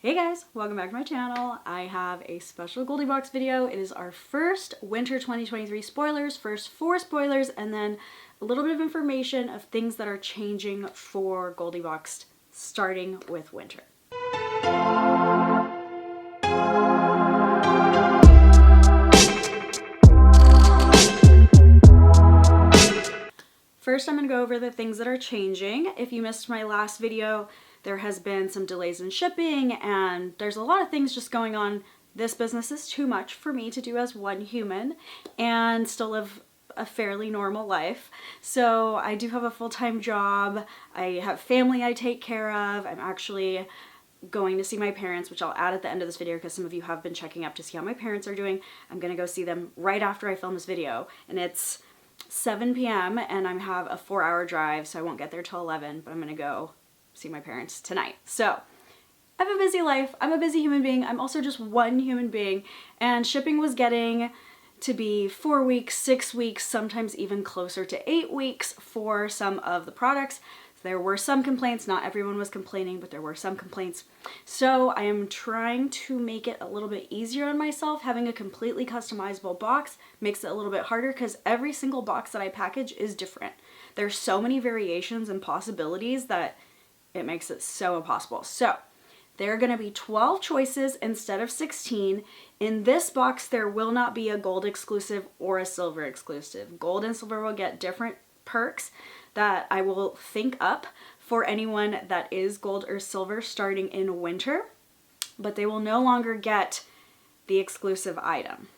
Hey guys, welcome back to my channel. I have a special Goldie box video. It is our first winter 2023 spoilers, first 4 spoilers, and then a little bit of information of things that are changing for Goldie box starting with winter. First, I'm going to go over the things that are changing. If you missed my last video, there has been some delays in shipping and there's a lot of things just going on. This business is too much for me to do as one human and still live a fairly normal life. So I do have a full-time job. I have family I take care of. I'm actually going to see my parents, which I'll add at the end of this video because some of you have been checking up to see how my parents are doing. I'm going to go see them right after I film this video, and it's 7 p.m. and I have a 4-hour drive, so I won't get there till 11, but I'm going to go see my parents tonight. So I have a busy life. I'm a busy human being. I'm also just one human being, and shipping was getting to be 4 weeks, 6 weeks, sometimes even closer to 8 weeks for some of the products. There were some complaints. Not everyone was complaining, but there were some complaints. So I am trying to make it a little bit easier on myself. Having a completely customizable box makes it a little bit harder because every single box that I package is different. There's so many variations and possibilities that it makes it so impossible. So there are going to be 12 choices instead of 16. In this box, there will not be a gold exclusive or a silver exclusive. Gold and silver will get different perks that I will think up for anyone that is gold or silver starting in winter, but they will no longer get the exclusive item.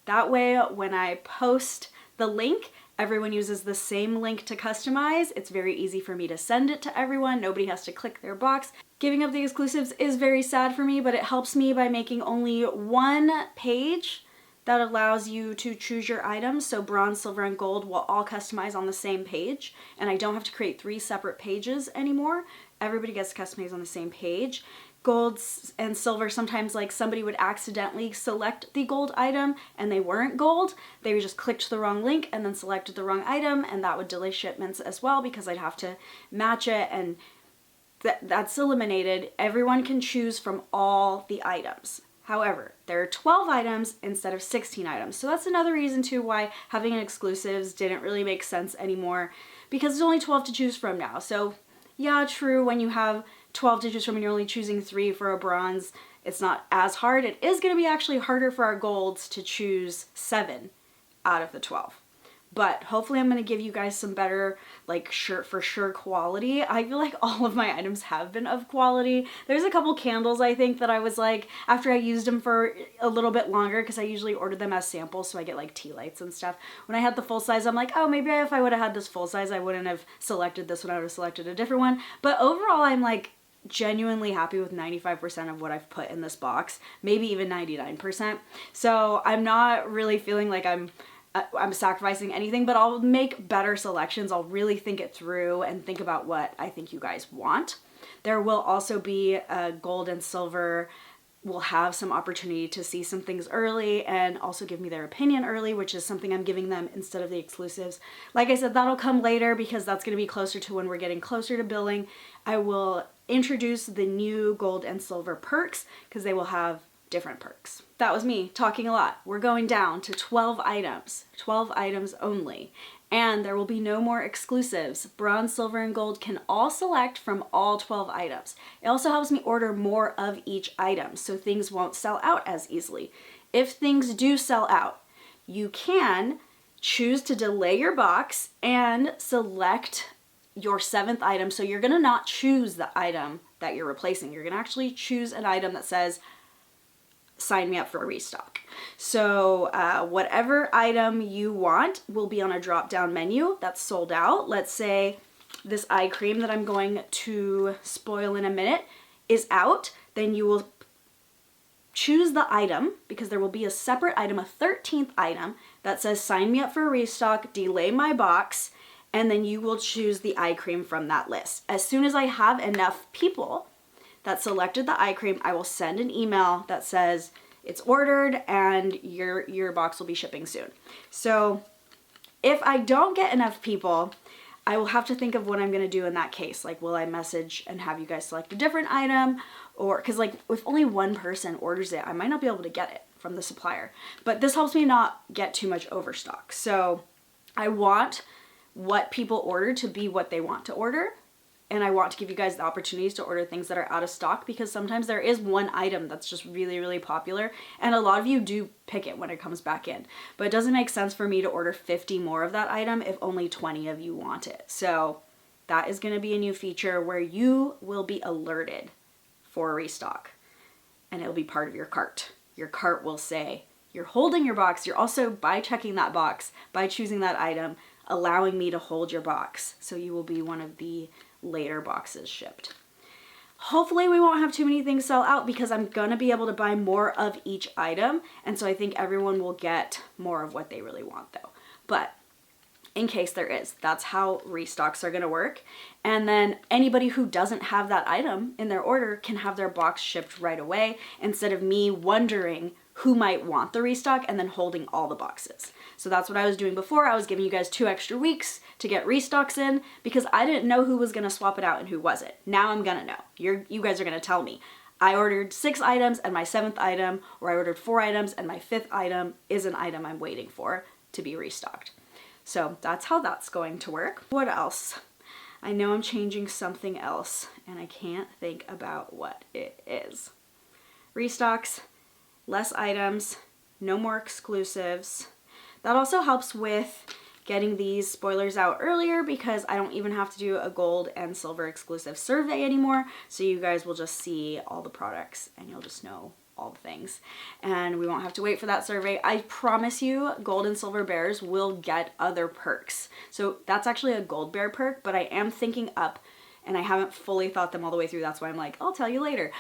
That way, when I post the link, everyone uses the same link to customize. It's very easy for me to send it to everyone. Nobody has to click their box. Giving up the exclusives is very sad for me, but it helps me by making only one page that allows you to choose your items. So bronze, silver, and gold will all customize on the same page, and I don't have to create 3 separate pages anymore. Everybody gets to customize on the same page. Gold and silver, sometimes like somebody would accidentally select the gold item and they weren't gold. They just clicked the wrong link and then selected the wrong item, and that would delay shipments as well because I'd have to match it, and that's eliminated. Everyone can choose from all the items. However, there are 12 items instead of 16 items. So that's another reason too why having an exclusives didn't really make sense anymore, because there's only 12 to choose from now. So yeah, true, when you have 12 to choose from and you're only choosing 3 for a bronze, it's not as hard. It is going to be actually harder for our golds to choose 7 out of the 12. But hopefully I'm going to give you guys some better, like, shirt for sure quality. I feel like all of my items have been of quality. There's a couple candles I think that I was like, after I used them for a little bit longer, because I usually order them as samples so I get like tea lights and stuff. When I had the full size, I'm like, oh, maybe if I would have had this full size, I wouldn't have selected this one. I would have selected a different one. But overall, I'm like genuinely happy with 95% of what I've put in this box, maybe even 99%. So I'm not really feeling like I'm sacrificing anything, but I'll make better selections. I'll really think it through and think about what I think you guys want. There will also be gold and silver will have some opportunity to see some things early and also give me their opinion early, which is something I'm giving them instead of the exclusives. Like I said, that'll come later because that's going to be closer to when we're getting closer to billing. I will introduce the new gold and silver perks because they will have different perks. That was me talking a lot. We're going down to 12 items only, and there will be no more exclusives. Bronze, silver, and gold can all select from all 12 items. It also helps me order more of each item so things won't sell out as easily. If things do sell out, you can choose to delay your box and select your 7th item. So you're gonna not choose the item that you're replacing. You're gonna actually choose an item that says, sign me up for a restock. So whatever item you want will be on a drop-down menu that's sold out. Let's say this eye cream that I'm going to spoil in a minute is out, then you will choose the item, because there will be a separate item, a 13th item that says sign me up for a restock, delay my box, and then you will choose the eye cream from that list. As soon as I have enough people that selected the eye cream, I will send an email that says it's ordered and your box will be shipping soon. So if I don't get enough people, I will have to think of what I'm going to do in that case. Like, will I message and have you guys select a different item? or because like if only one person orders it, I might not be able to get it from the supplier. But this helps me not get too much overstock. So I want what people order to be what they want to order. And I want to give you guys the opportunities to order things that are out of stock, because sometimes there is one item that's just really, really popular. And a lot of you do pick it when it comes back in. But it doesn't make sense for me to order 50 more of that item if only 20 of you want it. So that is going to be a new feature where you will be alerted for a restock. And it'll be part of your cart. Your cart will say, you're holding your box. You're also, by checking that box, by choosing that item, allowing me to hold your box. So you will be one of the later boxes shipped. Hopefully we won't have too many things sell out, because I'm going to be able to buy more of each item. And so I think everyone will get more of what they really want though. But in case there is, that's how restocks are going to work. And then anybody who doesn't have that item in their order can have their box shipped right away, instead of me wondering who might want the restock and then holding all the boxes. So that's what I was doing before. I was giving you guys 2 extra weeks to get restocks in, because I didn't know who was going to swap it out and who wasn't. Now I'm going to know. You guys are going to tell me. I ordered 6 items and my 7th item, or I ordered 4 items and my 5th item is an item I'm waiting for to be restocked. So that's how that's going to work. What else? I know I'm changing something else and I can't think about what it is. Restocks, less items, no more exclusives. That also helps with getting these spoilers out earlier, because I don't even have to do a gold and silver exclusive survey anymore. So you guys will just see all the products and you'll just know all the things, and we won't have to wait for that survey. I promise you, gold and silver bears will get other perks. So that's actually a gold bear perk, but I am thinking up, and I haven't fully thought them all the way through. That's why I'm like, I'll tell you later.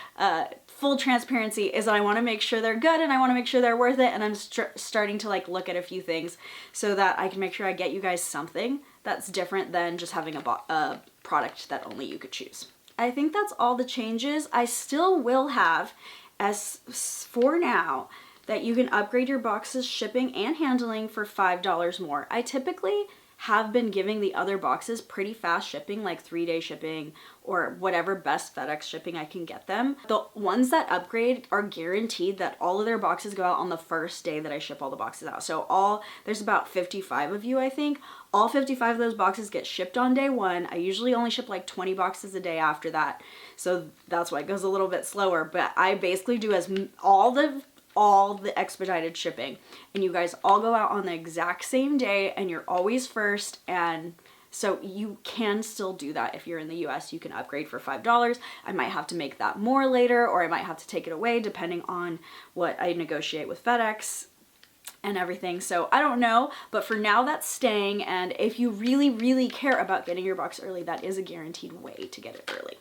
Full transparency is that I want to make sure they're good and I want to make sure they're worth it. And I'm starting to like look at a few things so that I can make sure I get you guys something that's different than just having a product that only you could choose. I think that's all the changes. I still will have, as for now, that you can upgrade your boxes shipping and handling for $5 more. I typically have been giving the other boxes pretty fast shipping, like 3-day shipping or whatever best FedEx shipping I can get them. The ones that upgrade are guaranteed that all of their boxes go out on the first day that I ship all the boxes out. So there's about 55 of you, I think. All 55 of those boxes get shipped on day 1. I usually only ship like 20 boxes a day after that. So that's why it goes a little bit slower, but I basically do all the expedited shipping, and you guys all go out on the exact same day, and you're always first. And so you can still do that. If you're in the US, you can upgrade for $5. I might have to make that more later, or I might have to take it away depending on what I negotiate with FedEx and everything. So I don't know, but for now that's staying. And if you really, really care about getting your box early, that is a guaranteed way to get it early.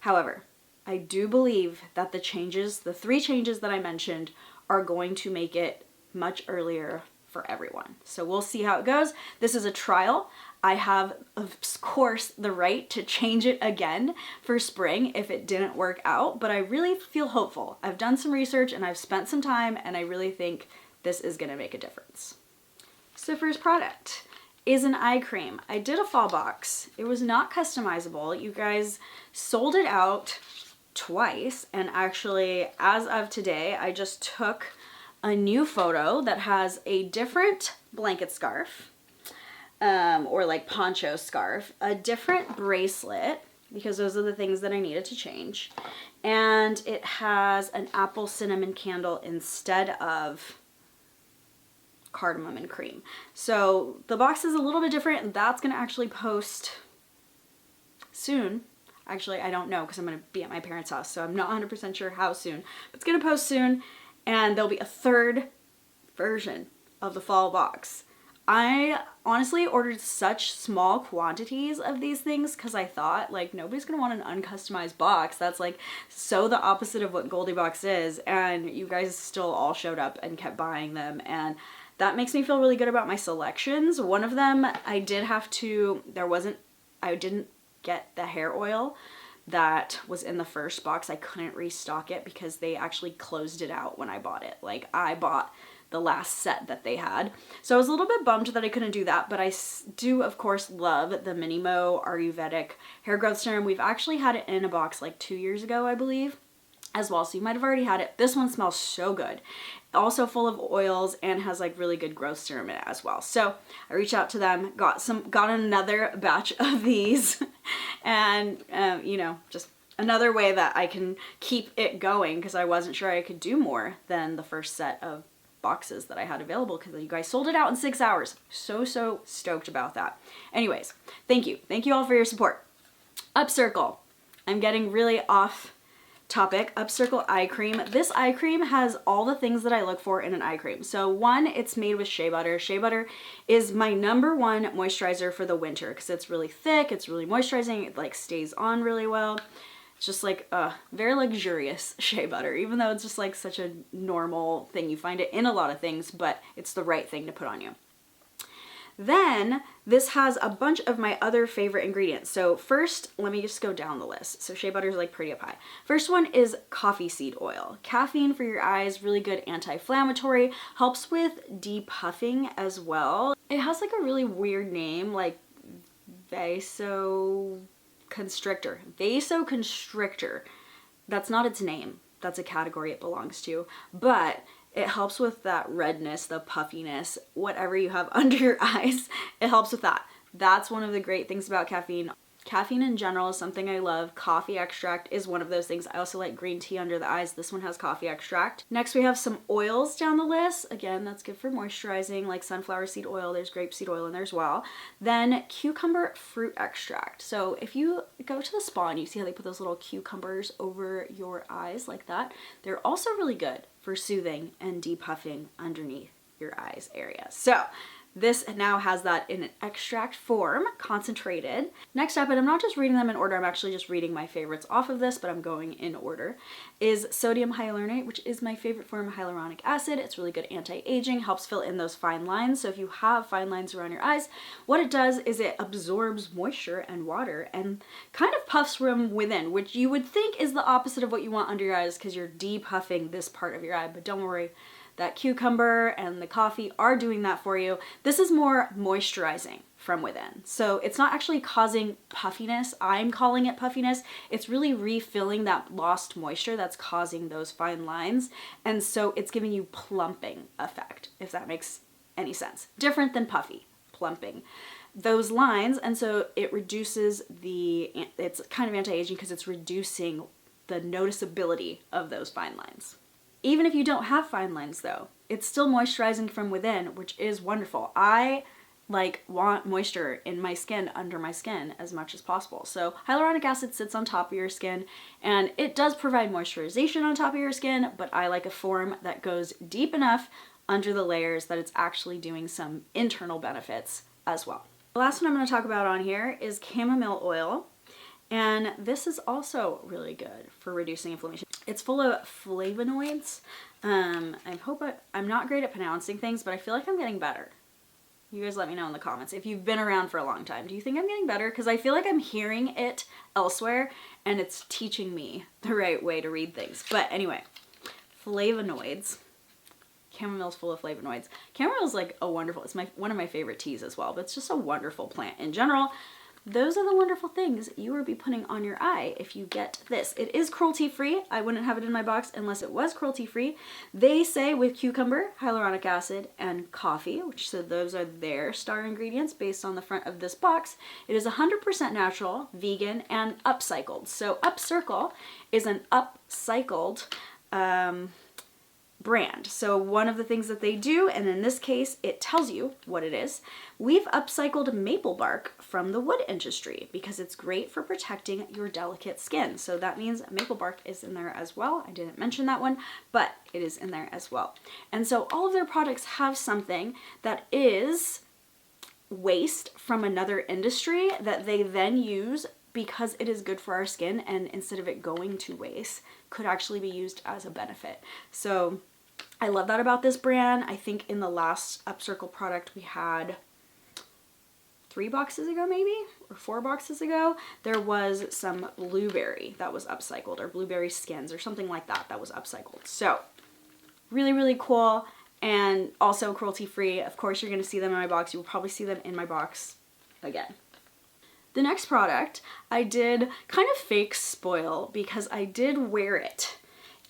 However, I do believe that the 3 changes that I mentioned are going to make it much earlier for everyone. So we'll see how it goes. This is a trial. I have, of course, the right to change it again for spring if it didn't work out, but I really feel hopeful. I've done some research and I've spent some time, and I really think this is going to make a difference. Siffer's product is an eye cream. I did a fall box. It was not customizable. You guys sold it out twice, and actually as of today I just took a new photo that has a different blanket scarf, or like poncho scarf, a different bracelet, because those are the things that I needed to change, and it has an apple cinnamon candle instead of cardamom and cream. So the box is a little bit different, and that's gonna actually post soon. Actually, I don't know, because I'm going to be at my parents' house, so I'm not 100% sure how soon. But it's going to post soon, and there'll be a 3rd version of the fall box. I honestly ordered such small quantities of these things because I thought, like, nobody's going to want an uncustomized box. That's, like, so the opposite of what Goldie box is, and you guys still all showed up and kept buying them, and that makes me feel really good about my selections. One of them, I didn't get the hair oil that was in the first box. I couldn't restock it because they actually closed it out when I bought it. Like, I bought the last set that they had. So I was a little bit bummed that I couldn't do that, but I do of course love the Minimo Ayurvedic hair growth serum. We've actually had it in a box like 2 years ago, I believe. as well, so you might have already had it. This one smells so good. Also full of oils and has like really good growth serum in it as well. So I reached out to them, got another batch of these, and you know, just another way that I can keep it going, because I wasn't sure I could do more than the first set of boxes that I had available, because you guys sold it out in 6 hours. So stoked about that. Anyways, thank you all for your support. Upcircle. I'm getting really off topic. Upcircle eye cream. This eye cream has all the things that I look for in an eye cream. So one, it's made with shea butter. Shea butter is my #1 moisturizer for the winter, because it's really thick, it's really moisturizing, it like stays on really well. It's just like very luxurious shea butter, even though it's just like such a normal thing. You find it in a lot of things, but it's the right thing to put on you. Then this has a bunch of my other favorite ingredients. So first, let me just go down the list. So shea butter is like pretty up high. First one is coffee seed oil. Caffeine for your eyes, really good anti-inflammatory, helps with depuffing as well. It has like a really weird name, like vasoconstrictor. Vasoconstrictor. That's not its name. That's a category it belongs to. But it helps with that redness, the puffiness, whatever you have under your eyes. It helps with that. That's one of the great things about caffeine. Caffeine in general is something I love. Coffee extract is one of those things. I also like green tea under the eyes. This one has coffee extract. Next, we have some oils down the list. Again, that's good for moisturizing, like sunflower seed oil. There's grapeseed oil in there as well. Then cucumber fruit extract. So if you go to the spa and you see how they put those little cucumbers over your eyes like that, they're also really good for soothing and depuffing underneath your eyes area. So this now has that in an extract form, concentrated. Next up, and I'm not just reading them in order, I'm actually just reading my favorites off of this, but I'm going in order, is sodium hyaluronate, which is my favorite form of hyaluronic acid. It's really good anti-aging, helps fill in those fine lines. So if you have fine lines around your eyes, what it does is it absorbs moisture and water and kind of puffs from within, which you would think is the opposite of what you want under your eyes, because you're depuffing this part of your eye, but don't worry. That cucumber and the coffee are doing that for you. This is more moisturizing from within. So it's not actually causing puffiness. I'm calling it puffiness. It's really refilling that lost moisture that's causing those fine lines. And so it's giving you plumping effect, if that makes any sense. Different than puffy, plumping those lines. And so it reduces it's kind of anti-aging because it's reducing the noticeability of those fine lines. Even if you don't have fine lines though, it's still moisturizing from within, which is wonderful. I want moisture in my skin, under my skin, as much as possible. So hyaluronic acid sits on top of your skin and it does provide moisturization on top of your skin, but I like a form that goes deep enough under the layers that it's actually doing some internal benefits as well. The last one I'm going to talk about on here is chamomile oil. And this is also really good for reducing inflammation. It's full of flavonoids. I'm not great at pronouncing things, but I feel like I'm getting better. You guys let me know in the comments if you've been around for a long time. Do you think I'm getting better? Because I feel like I'm hearing it elsewhere and it's teaching me the right way to read things. But anyway, flavonoids. Chamomile's full of flavonoids. Chamomile is like a wonderful, it's one of my favorite teas as well, but it's just a wonderful plant in general. Those are the wonderful things you will be putting on your eye if you get this. It is cruelty-free. I wouldn't have it in my box unless it was cruelty-free. They say with cucumber, hyaluronic acid, and coffee, which so those are their star ingredients based on the front of this box. It is 100% natural, vegan, and upcycled. So Upcircle is an upcycled brand. So one of the things that they do, and in this case it tells you what it is, we've upcycled maple bark from the wood industry because it's great for protecting your delicate skin. So that means maple bark is in there as well. I didn't mention that one, but it is in there as well. And so all of their products have something that is waste from another industry that they then use because it is good for our skin, and instead of it going to waste, could actually be used as a benefit. So I love that about this brand. I think in the last Upcircle product we had 3 boxes ago maybe, or 4 boxes ago, there was some blueberry that was upcycled, or blueberry skins or something like that that was upcycled. So really, really cool, and also cruelty-free. Of course you're going to see them in my box. You will probably see them in my box again. The next product I did kind of fake spoil because I did wear it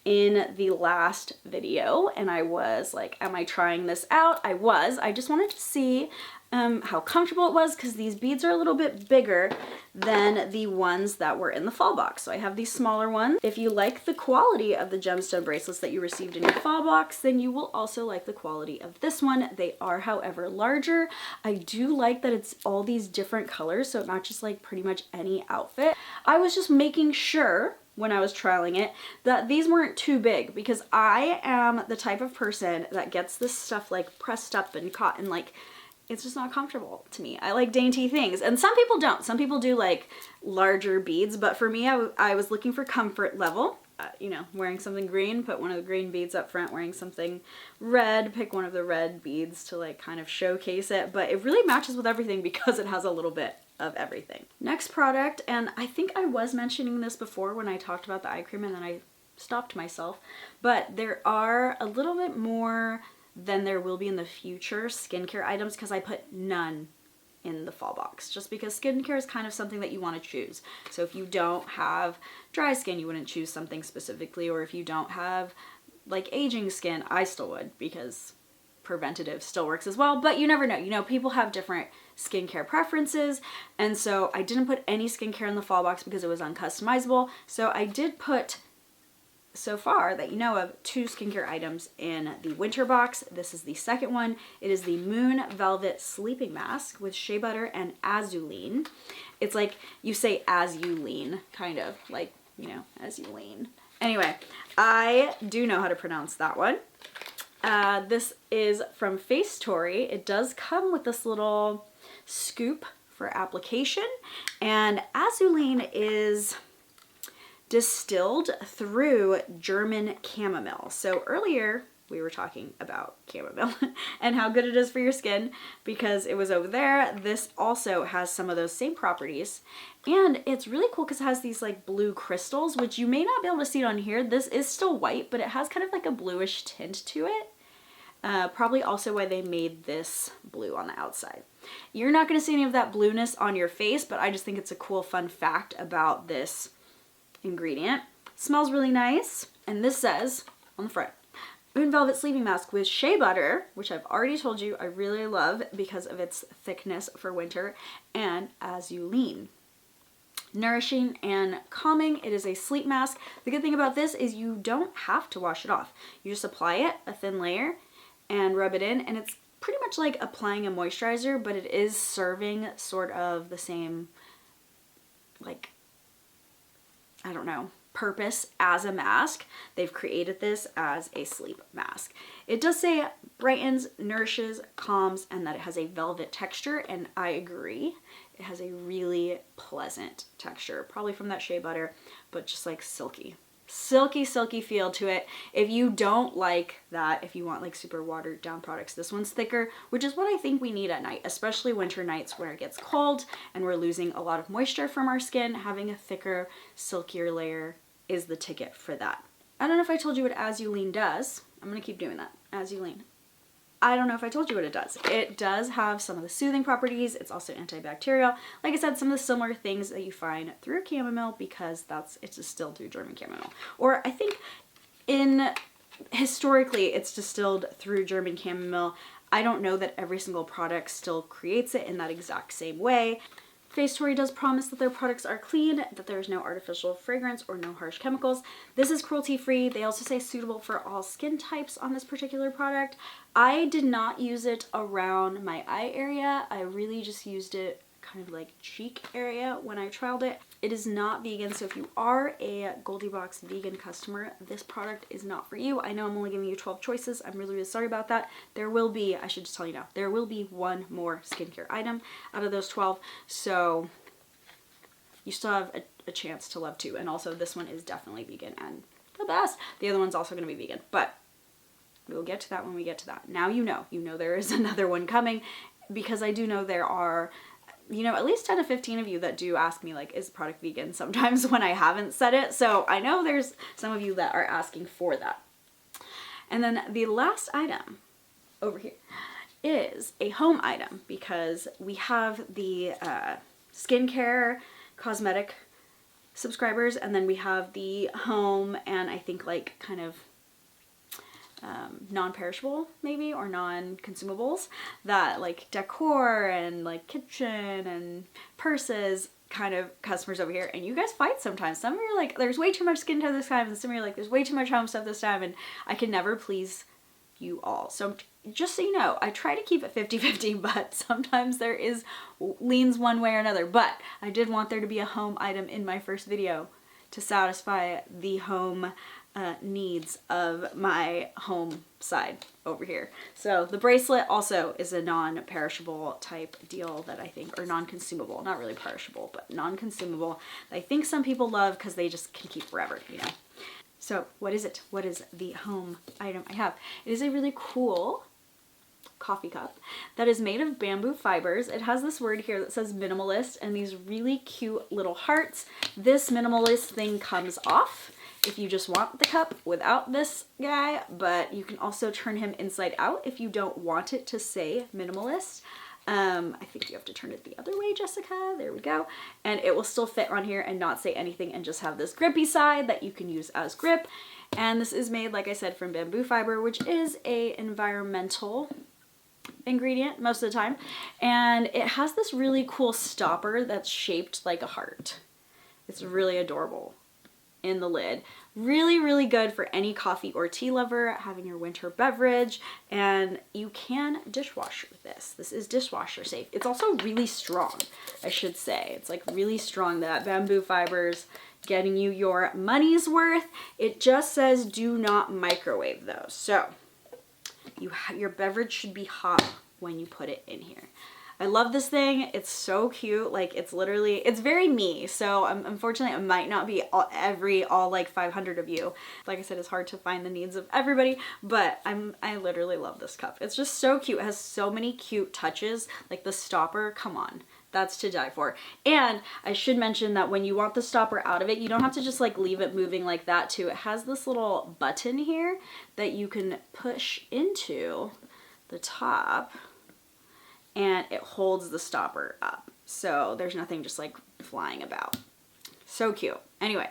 in the last video, and I was like, am I trying this out? I was. I just wanted to see how comfortable it was, because these beads are a little bit bigger than the ones that were in the fall box. So I have these smaller ones. If you like the quality of the gemstone bracelets that you received in your fall box, then you will also like the quality of this one. They are, however, larger. I do like that it's all these different colors, so it matches like pretty much any outfit. I was just making sure when I was trialing it that these weren't too big, because I am the type of person that gets this stuff like pressed up and caught, and like it's just not comfortable to me. I like dainty things, and some people don't. Some people do like larger beads, but for me, I was looking for comfort level. You know, wearing something green, put one of the green beads up front. Wearing something red, pick one of the red beads to like kind of showcase it. But it really matches with everything because it has a little bit of everything. Next product, and I think I was mentioning this before when I talked about the eye cream, and then I stopped myself, but there are a little bit more than there will be in the future skincare items, because I put none in the fall box, just because skincare is kind of something that you want to choose. So if you don't have dry skin, you wouldn't choose something specifically, or if you don't have like aging skin, I still would, because preventative still works as well, but you never know. You know, people have different skincare preferences, and so I didn't put any skincare in the fall box because it was uncustomizable. So I did put, so far that you know of, 2 skincare items in the winter box. This is the second one. It is the Moon Velvet Sleeping Mask with shea butter and azulene. It's like you say as you lean, kind of like, you know, as you lean. Anyway, I do know how to pronounce that one. This is from Face Story. It does come with this little scoop for application, and azulene is distilled through German chamomile. So earlier we were talking about chamomile and how good it is for your skin because it was over there. This also has some of those same properties, and it's really cool because it has these like blue crystals, which you may not be able to see on here. This is still white, but it has kind of like a bluish tint to it. Probably also why they made this blue on the outside. You're not going to see any of that blueness on your face, but I just think it's a cool fun fact about this ingredient. Smells really nice, and this says on the front, Moon Velvet Sleeping Mask with shea butter, which I've already told you I really love because of its thickness for winter, and azulene. Nourishing and calming. It is a sleep mask. The good thing about this is you don't have to wash it off. You just apply it, a thin layer, and rub it in, and it's pretty much like applying a moisturizer, but it is serving sort of the same, like, I don't know, purpose as a mask. They've created this as a sleep mask. It does say brightens, nourishes, calms, and that it has a velvet texture, and I agree. It has a really pleasant texture, probably from that shea butter, but just like silky. Silky feel to it. If you don't like that, if you want like super watered down products, this one's thicker, which is what I think we need at night, especially winter nights where it gets cold and we're losing a lot of moisture from our skin. Having a thicker, silkier layer is the ticket for that. I don't know if I told you what azulene does. I'm gonna keep doing that. Azulene. I don't know if I told you what it does. It does have some of the soothing properties. It's also antibacterial. Like I said, some of the similar things that you find through chamomile because it's distilled through German chamomile. Or I think historically it's distilled through German chamomile. I don't know that every single product still creates it in that exact same way. Face Story does promise that their products are clean, that there's no artificial fragrance or no harsh chemicals. This is cruelty-free. They also say suitable for all skin types on this particular product. I did not use it around my eye area. I really just used it kind of like cheek area when I trialed it. It is not vegan, so if you are a Goldie Box vegan customer, this product is not for you. I know I'm only giving you 12 choices. I'm really sorry about that. There will be, I should just tell you now, there will be one more skincare item out of those 12, so you still have a chance to love 2. And also this one is definitely vegan and the best. The other one's also going to be vegan, but we'll get to that when we get to that. Now you know there is another one coming, because I do know there are, you know, at least 10 to 15 of you that do ask me, like, is the product vegan sometimes when I haven't said it. So I know there's some of you that are asking for that. And then the last item over here is a home item, because we have the skincare cosmetic subscribers, and then we have the home and I think like kind of non-perishable maybe, or non-consumables, that like decor and like kitchen and purses kind of customers over here. And you guys fight sometimes. Some of you are like, there's way too much skincare this time, and some of you are like, there's way too much home stuff this time, and I can never please you all. So just so you know, I try to keep it 50-50, but sometimes there is leans one way or another. But I did want there to be a home item in my first video to satisfy the home needs of my home side over here. So the bracelet also is a non-perishable type deal that I think, or non-consumable, not really perishable, but non-consumable, I think some people love because they just can keep forever, you know. So what is it? What is the home item I have? It is a really cool coffee cup that is made of bamboo fibers. It has this word here that says minimalist and these really cute little hearts. This minimalist thing comes off if you just want the cup without this guy, but you can also turn him inside out if you don't want it to say minimalist. I think you have to turn it the other way, Jessica. There we go. And it will still fit on here and not say anything and just have this grippy side that you can use as grip. And this is made, like I said, from bamboo fiber, which is a environmental ingredient most of the time. And it has this really cool stopper that's shaped like a heart. It's really adorable in the lid. Really, really good for any coffee or tea lover having your winter beverage, and you can dishwash with this. This is dishwasher safe. It's also really strong, I should say. It's like really strong, that bamboo fibers, getting you your money's worth. It just says do not microwave though. So your beverage should be hot when you put it in here. I love this thing. It's so cute. Like, it's literally, it's very me. So unfortunately, it might not be all like 500 of you. Like I said, it's hard to find the needs of everybody, but I literally love this cup. It's just so cute. It has so many cute touches. Like the stopper, come on. That's to die for. And I should mention that when you want the stopper out of it, you don't have to just like leave it moving like that too. It has this little button here that you can push into the top, and it holds the stopper up. So there's nothing just like flying about. So cute. Anyway,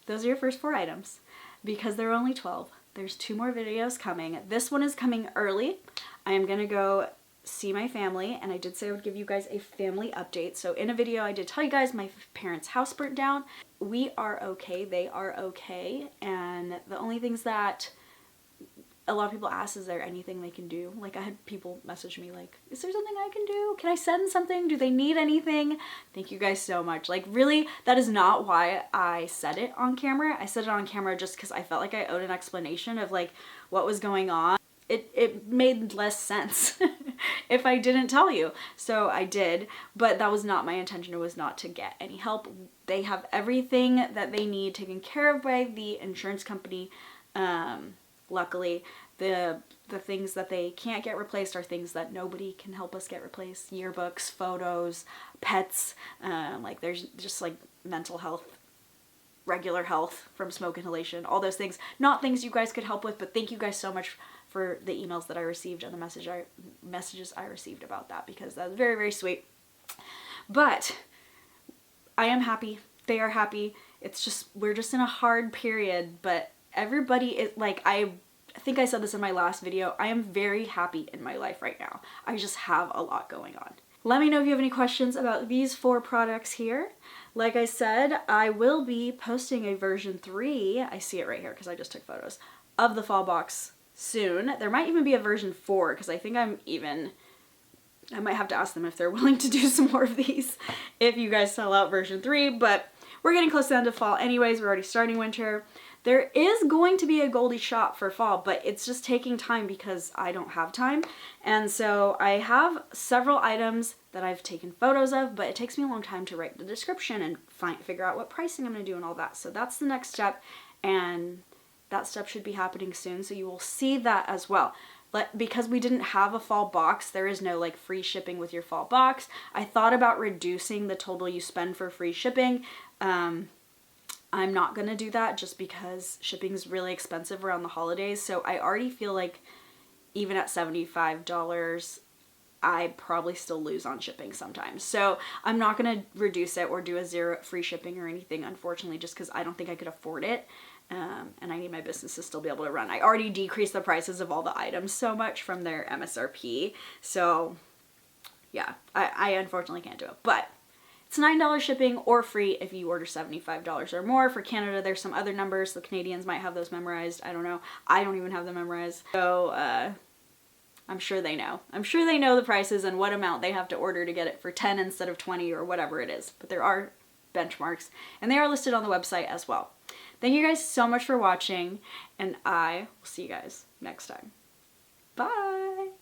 those are your first 4 items. Because there are only 12, there's 2 more videos coming. This one is coming early. I am gonna go see my family, and I did say I would give you guys a family update. So in a video I did tell you guys my parents' house burnt down. We are okay, they are okay, and the only things that a lot of people ask, is there anything they can do? Like, I had people message me like, is there something I can do? Can I send something? Do they need anything? Thank you guys so much. Like, really, that is not why I said it on camera. I said it on camera just because I felt like I owed an explanation of like what was going on. It made less sense if I didn't tell you. So I did, but that was not my intention. It was not to get any help. They have everything that they need taken care of by the insurance company. Luckily, the things that they can't get replaced are things that nobody can help us get replaced. Yearbooks, photos, pets, like there's just like mental health, regular health from smoke inhalation, all those things. Not things you guys could help with, but thank you guys so much for the emails that I received and the messages I received about that, because that was very, very sweet. But I am happy. They are happy. It's just, we're just in a hard period, but everybody is like, I think I said this in my last video, I am very happy in my life right now. I just have a lot going on. Let me know if you have any questions about these 4 products here. Like I said, I will be posting a version 3, I see it right here because I just took photos, of the fall box soon. There might even be a version 4 because I think I might have to ask them if they're willing to do some more of these if you guys sell out version 3, but we're getting close to the end of fall anyways. We're already starting winter. There is going to be a Goldie shop for fall, but it's just taking time because I don't have time. And so I have several items that I've taken photos of, but it takes me a long time to write the description and figure out what pricing I'm going to do and all that. So that's the next step, and that step should be happening soon. So you will see that as well. But because we didn't have a fall box, there is no like free shipping with your fall box. I thought about reducing the total you spend for free shipping. I'm not gonna do that just because shipping is really expensive around the holidays. So I already feel like even at $75, I probably still lose on shipping sometimes. So I'm not going to reduce it or do a 0 free shipping or anything, unfortunately, just because I don't think I could afford it. And I need my business to still be able to run. I already decreased the prices of all the items so much from their MSRP. So yeah, I unfortunately can't do it. But it's $9 shipping or free if you order $75 or more. For Canada, there's some other numbers. The Canadians might have those memorized. I don't know. I don't even have them memorized. So I'm sure they know. I'm sure they know the prices and what amount they have to order to get it for 10 instead of 20 or whatever it is. But there are benchmarks, and they are listed on the website as well. Thank you guys so much for watching, and I will see you guys next time. Bye!